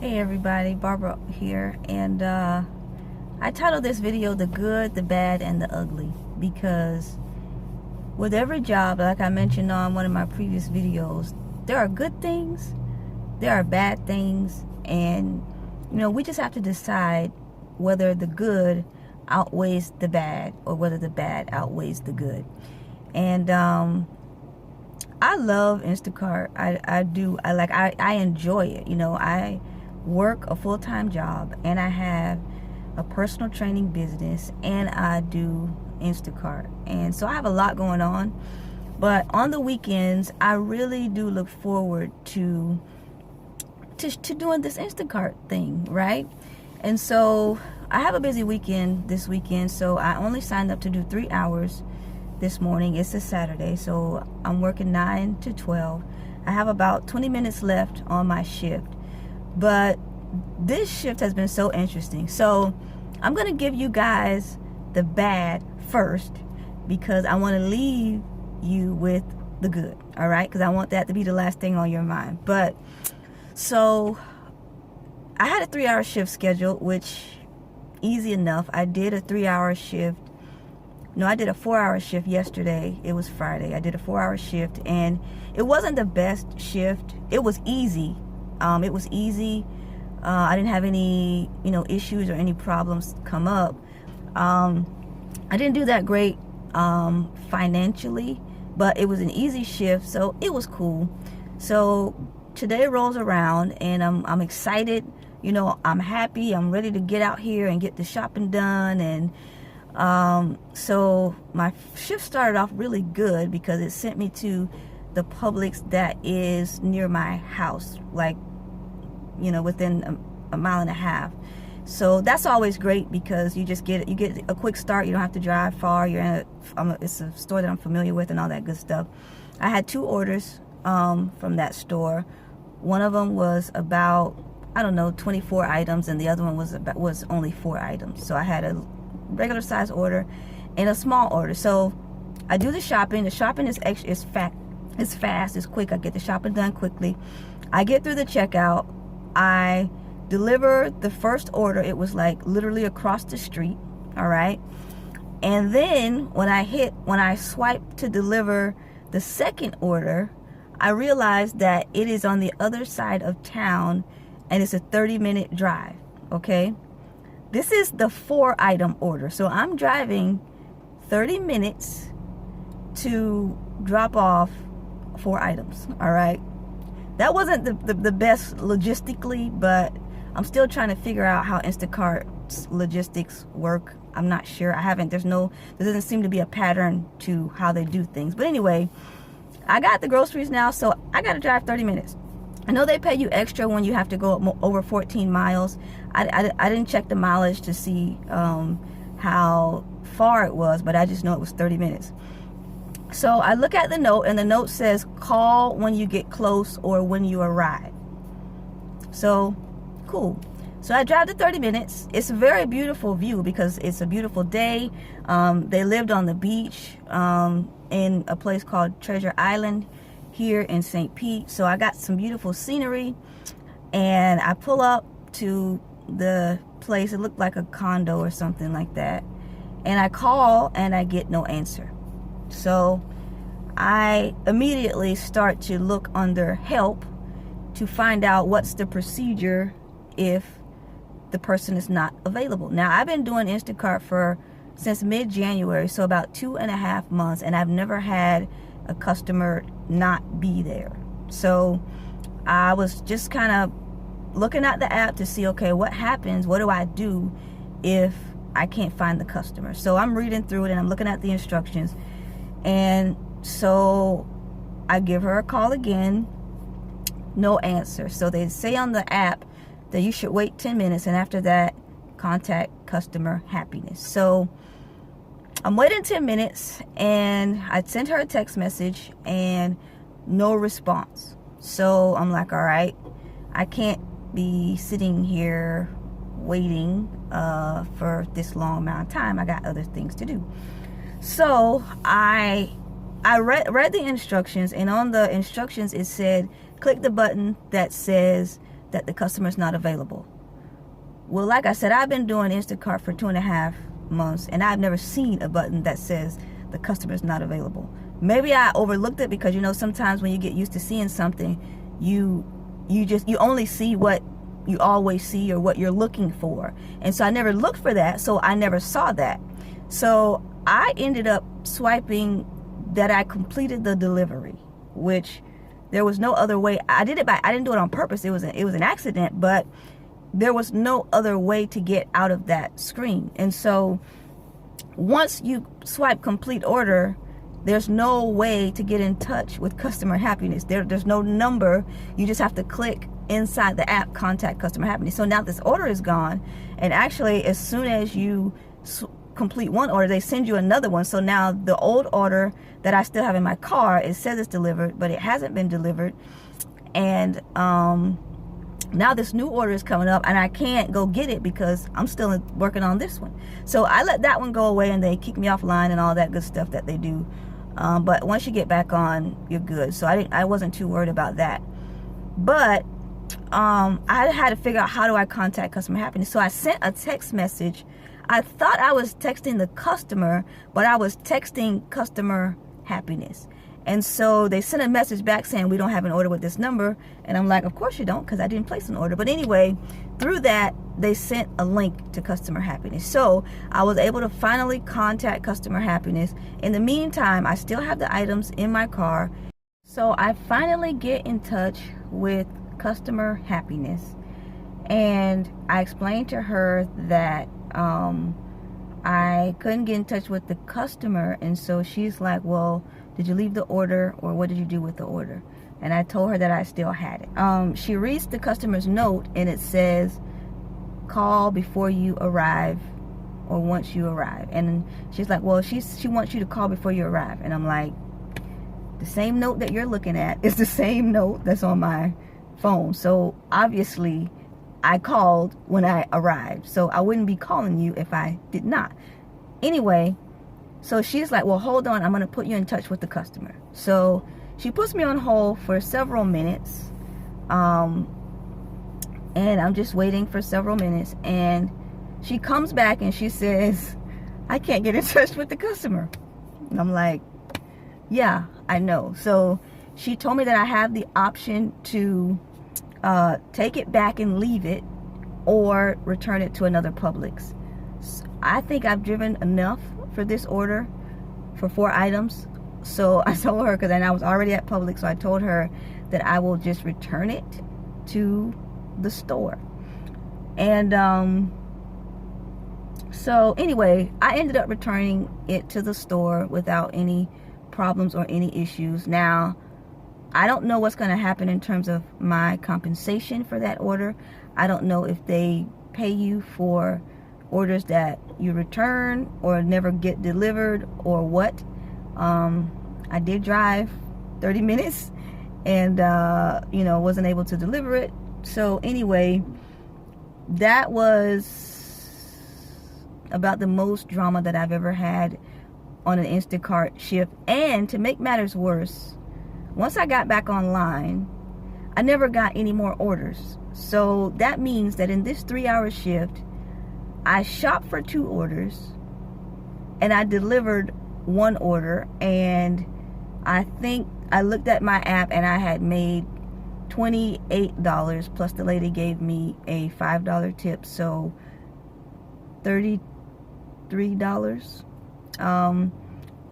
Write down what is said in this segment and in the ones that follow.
Hey everybody, Barbara here, and I titled this video The Good, the Bad, and the Ugly because with every job, like I mentioned on one of my previous videos, there are good things, there are bad things, and we just have to decide whether the good outweighs the bad or whether the bad outweighs the good. And I love Instacart. I enjoy it. I work a full-time job and I have a personal training business and I do Instacart, and so I have a lot going on. But on the weekends I really do look forward to doing this Instacart thing, right? And so I have a busy weekend this weekend, so I only signed up to do 3 hours this morning. It's a Saturday, so I'm working 9 to 12. I have about 20 minutes left on my shift. But this shift has been so interesting. So I'm going to give you guys the bad first because I want to leave you with the good, all right? Because I want that to be the last thing on your mind. But so I had a 3-hour shift scheduled, which easy enough. I did a 3-hour shift. No, I did a 4-hour shift yesterday. It was Friday. I did a 4-hour shift, and it wasn't the best shift. It was easy. I didn't have any, issues or any problems come up. I didn't do that great financially, but it was an easy shift, so it was cool. So today rolls around, and I'm excited. I'm happy. I'm ready to get out here and get the shopping done. And so my shift started off really good because it sent me to the Publix that is near my house, like within a mile and a half. So that's always great because you get a quick start. You don't have to drive far. It's a store that I'm familiar with and all that good stuff. I had 2 orders from that store. One of them was about 24 items, and the other one was only 4 items. So I had a regular size order and a small order. So I do the shopping. The shopping is fast, it's quick. I get the shopping done quickly. I get through the checkout. I deliver the first order. It was like literally across the street, all right? And then when I swipe to deliver the second order, I realized that it is on the other side of town and it's a 30-minute drive, okay? This is the 4-item order. So I'm driving 30 minutes to drop off 4 items, all right? That wasn't the best logistically, but I'm still trying to figure out how Instacart's logistics work. I'm not sure. There doesn't seem to be a pattern to how they do things. But anyway, I got the groceries now, so I got to drive 30 minutes. I know they pay you extra when you have to go over 14 miles. I didn't check the mileage to see how far it was, but I just know it was 30 minutes. So I look at the note, and the note says, call when you get close or when you arrive. So, cool. So I drive the 30 minutes. It's a very beautiful view because it's a beautiful day. They lived on the beach in a place called Treasure Island here in St. Pete. So I got some beautiful scenery, and I pull up to the place. It looked like a condo or something like that. And I call, and I get no answer. So I immediately start to look under help to find out what's the procedure if the person is not available. Now, I've been doing Instacart since mid-January, so about 2.5 months, and I've never had a customer not be there. So I was just kind of looking at the app to see, okay, what happens? What do I do if I can't find the customer? So I'm reading through it and I'm looking at the instructions. And so I give her a call again, no answer. So they say on the app that you should wait 10 minutes, and after that, contact customer happiness. So I'm waiting 10 minutes, and I sent her a text message, and no response. So I'm like, all right, I can't be sitting here waiting for this long amount of time. I got other things to do. So I read the instructions, and on the instructions it said click the button that says that the customer is not available. Well, like I said, I've been doing Instacart for 2.5 months, and I've never seen a button that says the customer is not available. Maybe I overlooked it because, you know, sometimes when you get used to seeing something, you only see what you always see or what you're looking for. And so I never looked for that, so I never saw that. So I ended up swiping that I completed the delivery, which there was no other way. I didn't do it on purpose. It was an accident, but there was no other way to get out of that screen. And so once you swipe complete order, there's no way to get in touch with customer happiness. There's no number. You just have to click inside the app, contact customer happiness. So now this order is gone, and actually as soon as you complete one order, they send you another one. So now the old order that I still have in my car, it says it's delivered, but it hasn't been delivered. And now this new order is coming up, and I can't go get it because I'm still working on this one. So I let that one go away, and they kick me offline and all that good stuff that they do. But once you get back on, you're good. So I wasn't too worried about that. But I had to figure out, how do I contact customer happiness? So I sent a text message. I thought I was texting the customer, but I was texting customer happiness. And so they sent a message back saying, we don't have an order with this number. And I'm like, of course you don't, because I didn't place an order. But anyway, through that, they sent a link to customer happiness. So I was able to finally contact customer happiness. In the meantime, I still have the items in my car. So I finally get in touch with customer happiness. And I explained to her that I couldn't get in touch with the customer. And so she's like, well, did you leave the order, or what did you do with the order? And I told her that I still had it. She reads the customer's note, and it says, call before you arrive or once you arrive. And she's like, well, she wants you to call before you arrive. And I'm like, the same note that you're looking at is the same note that's on my phone. So obviously I called when I arrived. So I wouldn't be calling you if I did not. Anyway, so she's like, well, hold on, I'm going to put you in touch with the customer. So she puts me on hold for several minutes. And I'm just waiting for several minutes. And she comes back and she says, I can't get in touch with the customer. And I'm like, yeah, I know. So she told me that I have the option to take it back and leave it, or return it to another Publix. So I think I've driven enough for this order for 4 items. So I told her, because I was already at Publix, so I told her that I will just return it to the store. And so anyway, I ended up returning it to the store without any problems or any issues. Now, I don't know what's going to happen in terms of my compensation for that order. I don't know if they pay you for orders that you return or never get delivered or what. I did drive 30 minutes and wasn't able to deliver it. So anyway, that was about the most drama that I've ever had on an Instacart shift. And to make matters worse, once I got back online, I never got any more orders. So that means that in this 3-hour shift, I shopped for 2 orders and I delivered 1 order. And I think I looked at my app and I had made $28, plus the lady gave me a $5 tip, so $33.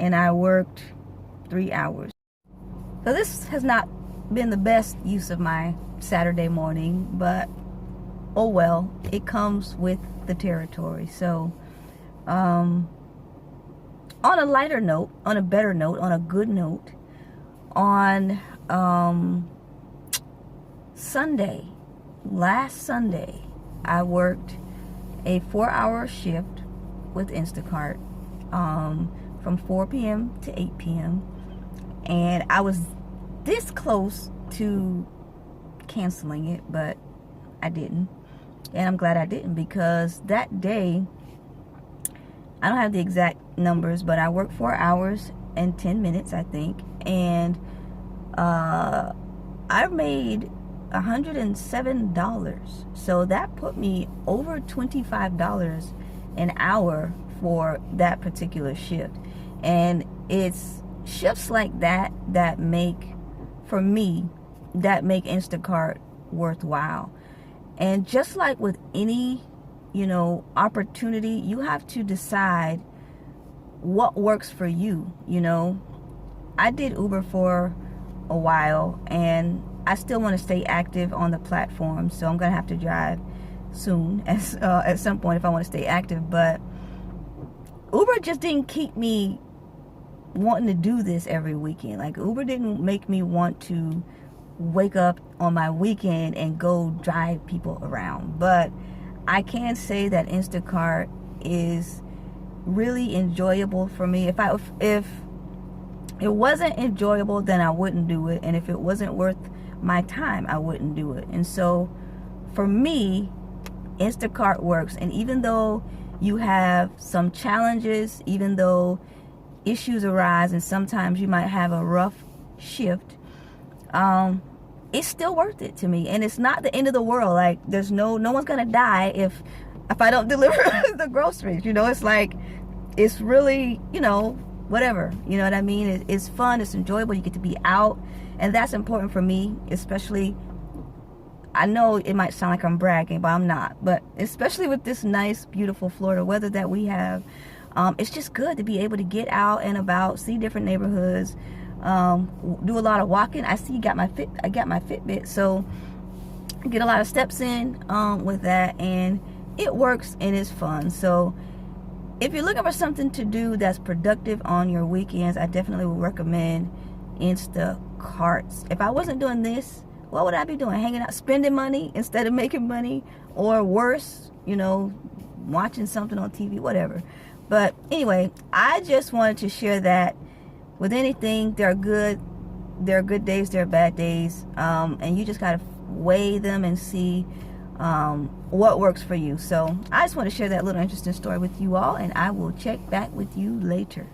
And I worked 3 hours. So this has not been the best use of my Saturday morning, but oh well, it comes with the territory. So on a lighter note, on a better note, on a good note, on last Sunday, I worked a 4-hour shift with Instacart from 4 p.m. to 8 p.m. And I was this close to canceling it, but I didn't. And I'm glad I didn't, because that day, I don't have the exact numbers, but I worked 4 hours and 10 minutes, I think. And I made $107. So that put me over $25 an hour for that particular shift. And it's shifts like that that make, for me, that make Instacart worthwhile. And just like with any, opportunity, you have to decide what works for you. I did Uber for a while, and I still want to stay active on the platform, so I'm gonna have to drive soon at some point if I want to stay active. But Uber just didn't keep me wanting to do this every weekend. Like, Uber didn't make me want to wake up on my weekend and go drive people around. But I can say that Instacart is really enjoyable for me. If it wasn't enjoyable, then I wouldn't do it. And if it wasn't worth my time, I wouldn't do it. And so for me, Instacart works. And even though you have some challenges, even though issues arise and sometimes you might have a rough shift, it's still worth it to me. And it's not the end of the world. Like, there's no one's gonna die if I don't deliver the groceries. It's like, it's really, whatever, you know what I mean? It's fun, it's enjoyable, you get to be out, and that's important for me. Especially, I know it might sound like I'm bragging, but I'm not. But especially with this nice, beautiful Florida weather that we have, it's just good to be able to get out and about, see different neighborhoods, do a lot of walking. I got my Fitbit, so I get a lot of steps in with that, and it works and it's fun. So if you're looking for something to do that's productive on your weekends, I definitely would recommend Instacarts. If I wasn't doing this, what would I be doing? Hanging out, spending money instead of making money, or worse, watching something on TV, whatever. But anyway, I just wanted to share that. With anything, there are good days, there are bad days, and you just gotta weigh them and see what works for you. So I just want to share that little interesting story with you all, and I will check back with you later.